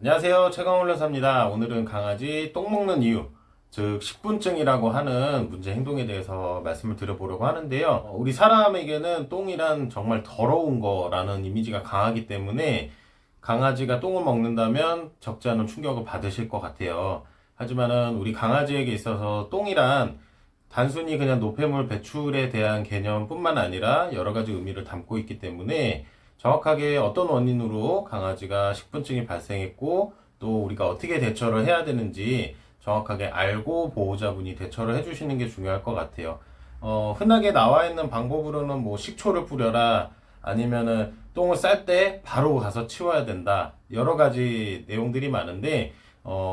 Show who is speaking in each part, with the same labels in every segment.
Speaker 1: 안녕하세요. 최강훈련사입니다. 오늘은 강아지 똥 먹는 이유, 즉 식분증이라고 하는 문제 행동에 대해서 말씀을 드려보려고 하는데요. 우리 사람에게는 똥이란 정말 더러운 거라는 이미지가 강하기 때문에 강아지가 똥을 먹는다면 적지 않은 충격을 받으실 것 같아요. 하지만은 우리 강아지에게 있어서 똥이란 단순히 그냥 노폐물 배출에 대한 개념뿐만 아니라 여러 가지 의미를 담고 있기 때문에 정확하게 어떤 원인으로 강아지가 식분증이 발생했고 또 우리가 어떻게 대처를 해야 되는지 정확하게 알고 보호자분이 대처를 해주시는 게 중요할 것 같아요. 흔하게 나와 있는 방법으로는 뭐 식초를 뿌려라 아니면은 똥을 쌀 때 바로 가서 치워야 된다 여러 가지 내용들이 많은데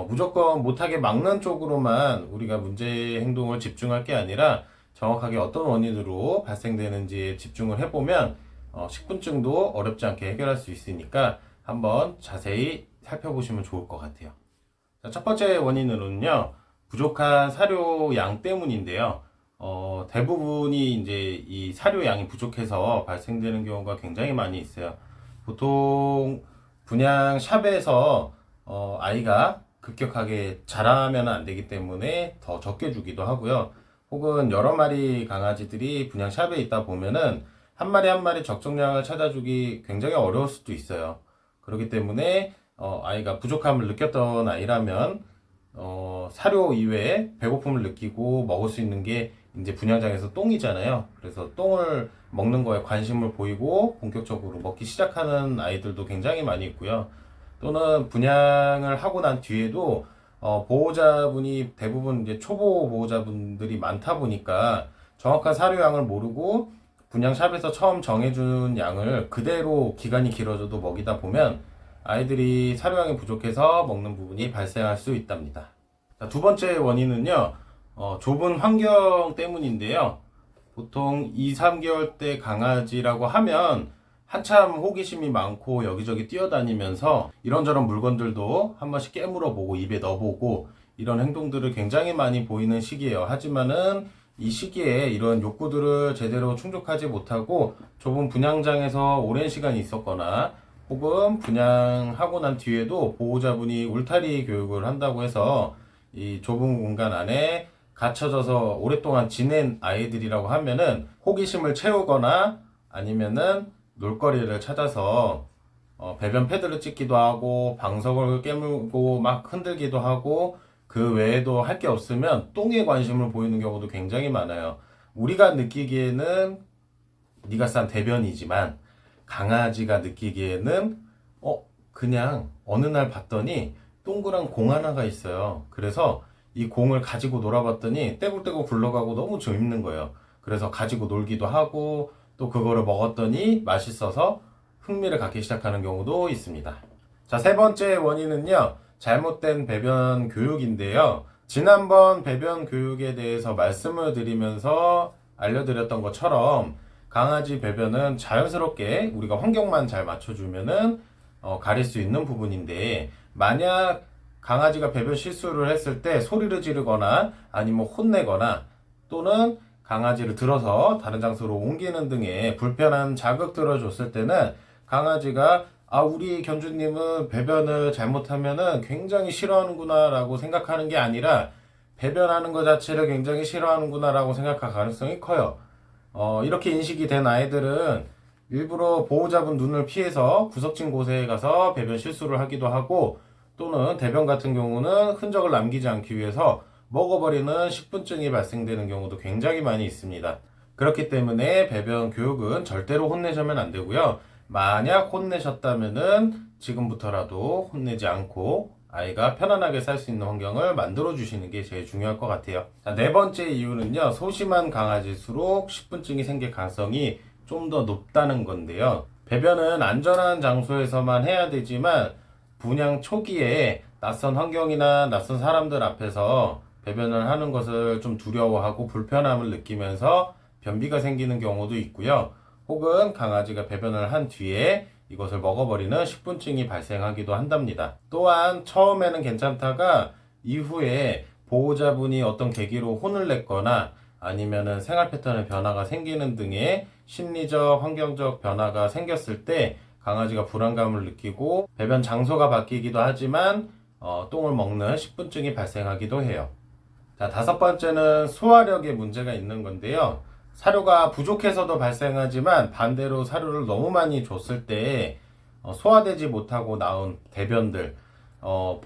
Speaker 1: 무조건 못하게 막는 쪽으로만 우리가 문제 행동을 집중할 게 아니라 정확하게 어떤 원인으로 발생되는지에 집중을 해보면 식분증도 어렵지 않게 해결할 수 있으니까 한번 자세히 살펴보시면 좋을 것 같아요. 자, 첫 번째 원인으로는요, 부족한 사료 양 때문인데요. 대부분이 이제 이 사료 양이 부족해서 발생되는 경우가 굉장히 많이 있어요. 보통 분양 샵에서 아이가 급격하게 자라면 안 되기 때문에 더 적게 주기도 하고요. 혹은 여러 마리 강아지들이 분양 샵에 있다 보면은 한 마리 한 마리 적정량을 찾아주기 굉장히 어려울 수도 있어요. 그렇기 때문에 아이가 부족함을 느꼈던 아이라면 사료 이외에 배고픔을 느끼고 먹을 수 있는 게 이제 분양장에서 똥이잖아요. 그래서 똥을 먹는 거에 관심을 보이고 본격적으로 먹기 시작하는 아이들도 굉장히 많이 있고요. 또는 분양을 하고 난 뒤에도 보호자분이 대부분 이제 초보 보호자분들이 많다 보니까 정확한 사료양을 모르고 분양샵에서 처음 정해준 양을 그대로 기간이 길어져도 먹이다 보면 아이들이 사료양이 부족해서 먹는 부분이 발생할 수 있답니다. 자, 두 번째 원인은요, 좁은 환경 때문인데요. 보통 2, 3개월 때 강아지라고 하면 한참 호기심이 많고 여기저기 뛰어다니면서 이런저런 물건들도 한 번씩 깨물어보고 입에 넣어보고 이런 행동들을 굉장히 많이 보이는 시기예요. 하지만은 이 시기에 이런 욕구들을 제대로 충족하지 못하고 좁은 분양장에서 오랜 시간이 있었거나 혹은 분양하고 난 뒤에도 보호자분이 울타리 교육을 한다고 해서 이 좁은 공간 안에 갇혀져서 오랫동안 지낸 아이들이라고 하면은 호기심을 채우거나 아니면은 놀거리를 찾아서 배변 패드를 찍기도 하고 방석을 깨물고 막 흔들기도 하고 그 외에도 할 게 없으면 똥에 관심을 보이는 경우도 굉장히 많아요. 우리가 느끼기에는 네가 싼 대변이지만 강아지가 느끼기에는 그냥 어느 날 봤더니 동그란 공 하나가 있어요. 그래서 이 공을 가지고 놀아봤더니 떼굴떼굴 굴러가고 너무 재밌는 거예요. 그래서 가지고 놀기도 하고 또 그거를 먹었더니 맛있어서 흥미를 갖기 시작하는 경우도 있습니다. 자, 세 번째 원인은요, 잘못된 배변 교육인데요. 지난번 배변 교육에 대해서 말씀을 드리면서 알려드렸던 것처럼 강아지 배변은 자연스럽게 우리가 환경만 잘 맞춰주면은 가릴 수 있는 부분인데, 만약 강아지가 배변 실수를 했을 때 소리를 지르거나 아니면 혼내거나 또는 강아지를 들어서 다른 장소로 옮기는 등의 불편한 자극들을 줬을 때는 강아지가 우리 견주님은 배변을 잘못하면은 굉장히 싫어하는구나 라고 생각하는 게 아니라 배변하는 것 자체를 굉장히 싫어하는구나 라고 생각할 가능성이 커요. 이렇게 인식이 된 아이들은 일부러 보호자분 눈을 피해서 구석진 곳에 가서 배변 실수를 하기도 하고 또는 대변 같은 경우는 흔적을 남기지 않기 위해서 먹어버리는 식분증이 발생되는 경우도 굉장히 많이 있습니다. 그렇기 때문에 배변 교육은 절대로 혼내시면 안 되고요. 만약 혼내셨다면은 지금부터라도 혼내지 않고 아이가 편안하게 살 수 있는 환경을 만들어 주시는 게 제일 중요할 것 같아요. 자, 네 번째 이유는요, 소심한 강아지일수록 식분증이 생길 가능성이 좀 더 높다는 건데요. 배변은 안전한 장소에서만 해야 되지만 분양 초기에 낯선 환경이나 낯선 사람들 앞에서 배변을 하는 것을 좀 두려워하고 불편함을 느끼면서 변비가 생기는 경우도 있고요. 혹은 강아지가 배변을 한 뒤에 이것을 먹어버리는 식분증이 발생하기도 한답니다. 또한 처음에는 괜찮다가 이후에 보호자분이 어떤 계기로 혼을 냈거나 아니면은 생활 패턴의 변화가 생기는 등의 심리적, 환경적 변화가 생겼을 때 강아지가 불안감을 느끼고 배변 장소가 바뀌기도 하지만 똥을 먹는 식분증이 발생하기도 해요. 자, 다섯 번째는 소화력에 문제가 있는 건데요. 사료가 부족해서도 발생하지만 반대로 사료를 너무 많이 줬을 때 소화되지 못하고 나온 대변들,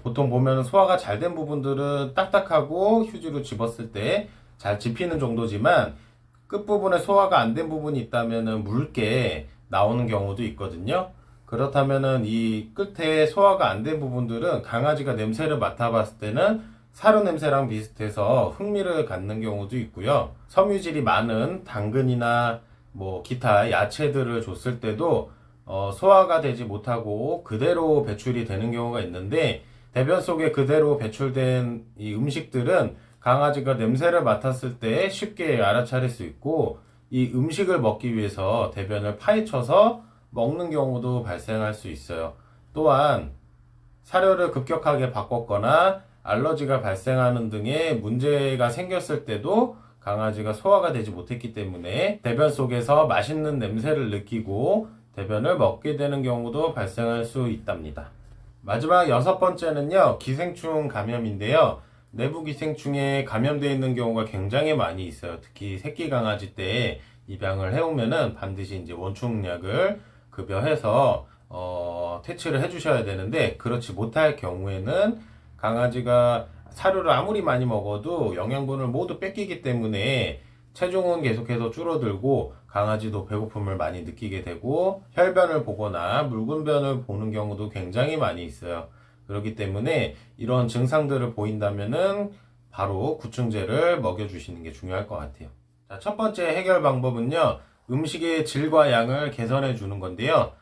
Speaker 1: 보통 보면 소화가 잘 된 부분들은 딱딱하고 휴지로 집었을 때 잘 집히는 정도지만 끝부분에 소화가 안 된 부분이 있다면 묽게 나오는 경우도 있거든요. 그렇다면은 이 끝에 소화가 안 된 부분들은 강아지가 냄새를 맡아봤을 때는 사료 냄새랑 비슷해서 흥미를 갖는 경우도 있고요. 섬유질이 많은 당근이나 뭐 기타 야채들을 줬을 때도 소화가 되지 못하고 그대로 배출이 되는 경우가 있는데, 대변 속에 그대로 배출된 이 음식들은 강아지가 냄새를 맡았을 때 쉽게 알아차릴 수 있고, 이 음식을 먹기 위해서 대변을 파헤쳐서 먹는 경우도 발생할 수 있어요. 또한 사료를 급격하게 바꿨거나 알러지가 발생하는 등의 문제가 생겼을 때도 강아지가 소화가 되지 못했기 때문에 대변 속에서 맛있는 냄새를 느끼고 대변을 먹게 되는 경우도 발생할 수 있답니다. 마지막 여섯 번째는요, 기생충 감염인데요. 내부 기생충에 감염되어 있는 경우가 굉장히 많이 있어요. 특히 새끼 강아지 때 입양을 해오면은 반드시 이제 원충약을 급여해서 퇴치를 해주셔야 되는데, 그렇지 못할 경우에는 강아지가 사료를 아무리 많이 먹어도 영양분을 모두 뺏기기 때문에 체중은 계속해서 줄어들고 강아지도 배고픔을 많이 느끼게 되고 혈변을 보거나 묽은 변을 보는 경우도 굉장히 많이 있어요. 그렇기 때문에 이런 증상들을 보인다면은 바로 구충제를 먹여주시는 게 중요할 것 같아요. 자, 첫 번째 해결 방법은요, 음식의 질과 양을 개선해 주는 건데요.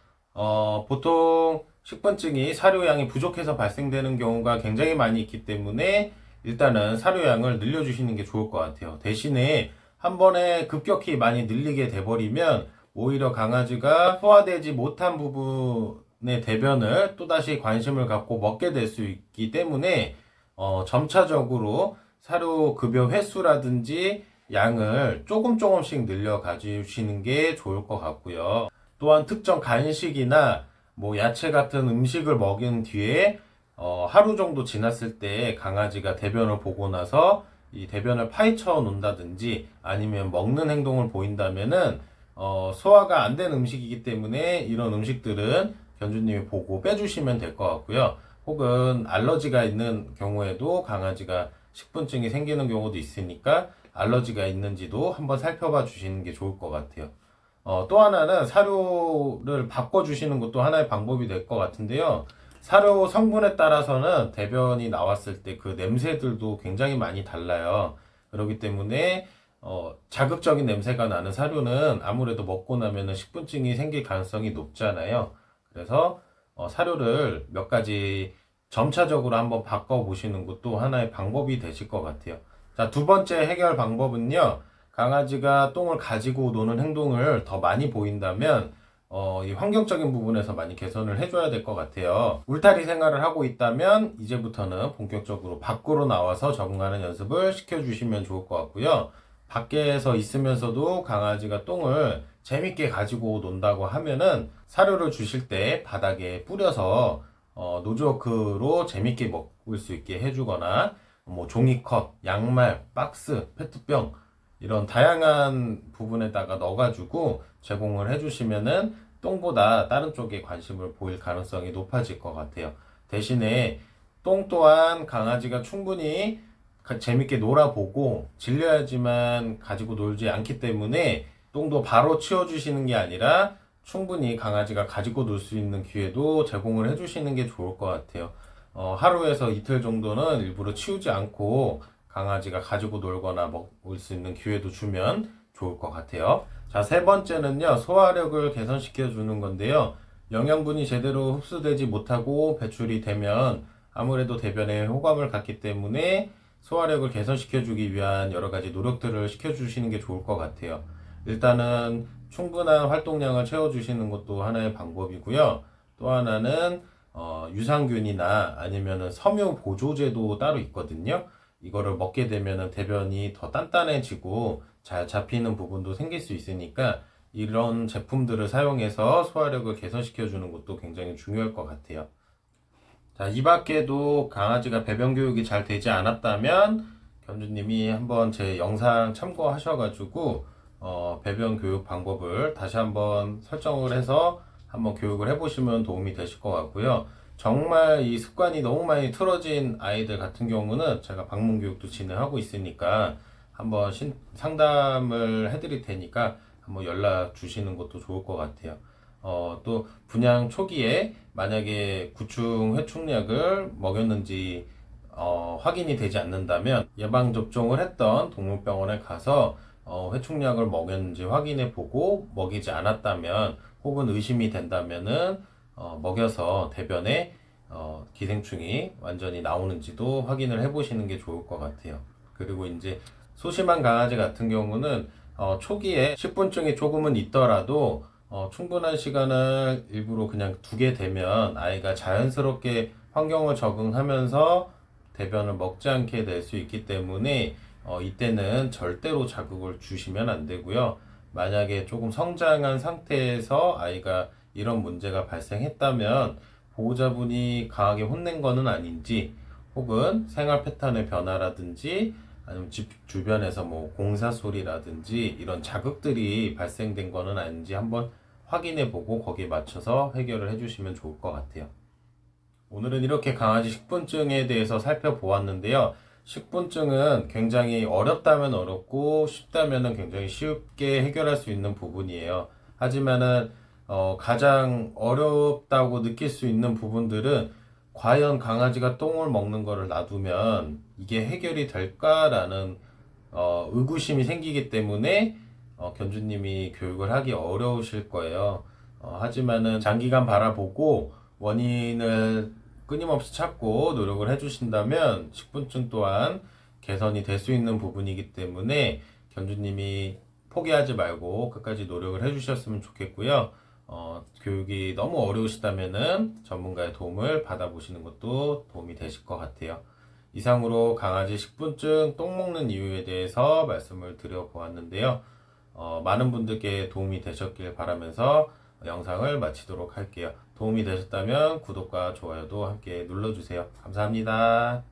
Speaker 1: 보통 식분증이 사료양이 부족해서 발생되는 경우가 굉장히 많이 있기 때문에 일단은 사료양을 늘려주시는 게 좋을 것 같아요. 대신에 한 번에 급격히 많이 늘리게 돼버리면 오히려 강아지가 소화되지 못한 부분의 대변을 또다시 관심을 갖고 먹게 될 수 있기 때문에 점차적으로 사료 급여 횟수라든지 양을 조금씩 늘려 가주시는 게 좋을 것 같고요. 또한 특정 간식이나 뭐 야채 같은 음식을 먹인 뒤에 하루 정도 지났을 때 강아지가 대변을 보고 나서 이 대변을 파헤쳐 놓는다든지 아니면 먹는 행동을 보인다면은 소화가 안 된 음식이기 때문에 이런 음식들은 견주님이 보고 빼주시면 될 것 같고요. 혹은 알러지가 있는 경우에도 강아지가 식분증이 생기는 경우도 있으니까 알러지가 있는지도 한번 살펴봐 주시는 게 좋을 것 같아요. 또 하나는 사료를 바꿔주시는 것도 하나의 방법이 될 것 같은데요. 사료 성분에 따라서는 대변이 나왔을 때 그 냄새들도 굉장히 많이 달라요. 그렇기 때문에 자극적인 냄새가 나는 사료는 아무래도 먹고 나면은 식분증이 생길 가능성이 높잖아요. 그래서 사료를 몇 가지 점차적으로 한번 바꿔보시는 것도 하나의 방법이 되실 것 같아요. 자, 두 번째 해결 방법은요, 강아지가 똥을 가지고 노는 행동을 더 많이 보인다면 이 환경적인 부분에서 많이 개선을 해줘야 될 것 같아요. 울타리 생활을 하고 있다면 이제부터는 본격적으로 밖으로 나와서 적응하는 연습을 시켜주시면 좋을 것 같고요. 밖에서 있으면서도 강아지가 똥을 재밌게 가지고 논다고 하면은 사료를 주실 때 바닥에 뿌려서 노즈워크로 재밌게 먹을 수 있게 해주거나 뭐 종이컵, 양말, 박스, 페트병 이런 다양한 부분에다가 넣어가지고 제공을 해주시면은 똥보다 다른 쪽에 관심을 보일 가능성이 높아질 것 같아요. 대신에 똥 또한 강아지가 충분히 재밌게 놀아보고 질려야지만 가지고 놀지 않기 때문에 똥도 바로 치워주시는 게 아니라 충분히 강아지가 가지고 놀 수 있는 기회도 제공을 해주시는 게 좋을 것 같아요. 하루에서 이틀 정도는 일부러 치우지 않고 강아지가 가지고 놀거나 먹을 수 있는 기회도 주면 좋을 것 같아요. 자, 세 번째는요, 소화력을 개선시켜 주는 건데요. 영양분이 제대로 흡수되지 못하고 배출이 되면 아무래도 대변에 호감을 갖기 때문에 소화력을 개선시켜 주기 위한 여러 가지 노력들을 시켜 주시는 게 좋을 것 같아요. 일단은 충분한 활동량을 채워 주시는 것도 하나의 방법이고요. 또 하나는 유산균이나 아니면은 섬유 보조제도 따로 있거든요. 이거를 먹게 되면은 대변이 더 단단해지고 잘 잡히는 부분도 생길 수 있으니까 이런 제품들을 사용해서 소화력을 개선시켜 주는 것도 굉장히 중요할 것 같아요. 자, 이 밖에도 강아지가 배변 교육이 잘 되지 않았다면 견주님이 한번 제 영상 참고하셔가지고 배변 교육 방법을 다시 한번 설정을 해서 한번 교육을 해보시면 도움이 되실 것 같고요. 정말 이 습관이 너무 많이 틀어진 아이들 같은 경우는 제가 방문 교육도 진행하고 있으니까 한번 상담을 해드릴 테니까 한번 연락 주시는 것도 좋을 것 같아요. 또 분양 초기에 만약에 구충 회충약을 먹였는지 확인이 되지 않는다면 예방접종을 했던 동물병원에 가서 회충약을 먹였는지 확인해 보고 먹이지 않았다면 혹은 의심이 된다면은 먹여서 대변에 기생충이 완전히 나오는지도 확인을 해 보시는 게 좋을 것 같아요. 그리고 이제 소심한 강아지 같은 경우는 초기에 식분증이 조금은 있더라도 충분한 시간을 일부러 그냥 두게 되면 아이가 자연스럽게 환경을 적응하면서 대변을 먹지 않게 될 수 있기 때문에 이때는 절대로 자극을 주시면 안 되고요. 만약에 조금 성장한 상태에서 아이가 이런 문제가 발생했다면 보호자분이 강하게 혼낸 거는 아닌지 혹은 생활 패턴의 변화라든지 아니면 집 주변에서 뭐 공사 소리라든지 이런 자극들이 발생된 거는 아닌지 한번 확인해 보고 거기에 맞춰서 해결을 해주시면 좋을 것 같아요. 오늘은 이렇게 강아지 식분증에 대해서 살펴보았는데요. 식분증은 굉장히 어렵다면 어렵고 쉽다면 굉장히 쉽게 해결할 수 있는 부분이에요. 하지만은 가장 어렵다고 느낄 수 있는 부분들은 과연 강아지가 똥을 먹는 거를 놔두면 이게 해결이 될까라는 의구심이 생기기 때문에 견주님이 교육을 하기 어려우실 거예요. 하지만은 장기간 바라보고 원인을 끊임없이 찾고 노력을 해주신다면 식분증 또한 개선이 될 수 있는 부분이기 때문에 견주님이 포기하지 말고 끝까지 노력을 해주셨으면 좋겠고요. 교육이 너무 어려우시다면은 전문가의 도움을 받아보시는 것도 도움이 되실 것 같아요. 이상으로 강아지 식분증 똥 먹는 이유에 대해서 말씀을 드려보았는데요. 많은 분들께 도움이 되셨길 바라면서 영상을 마치도록 할게요. 도움이 되셨다면 구독과 좋아요도 함께 눌러주세요. 감사합니다.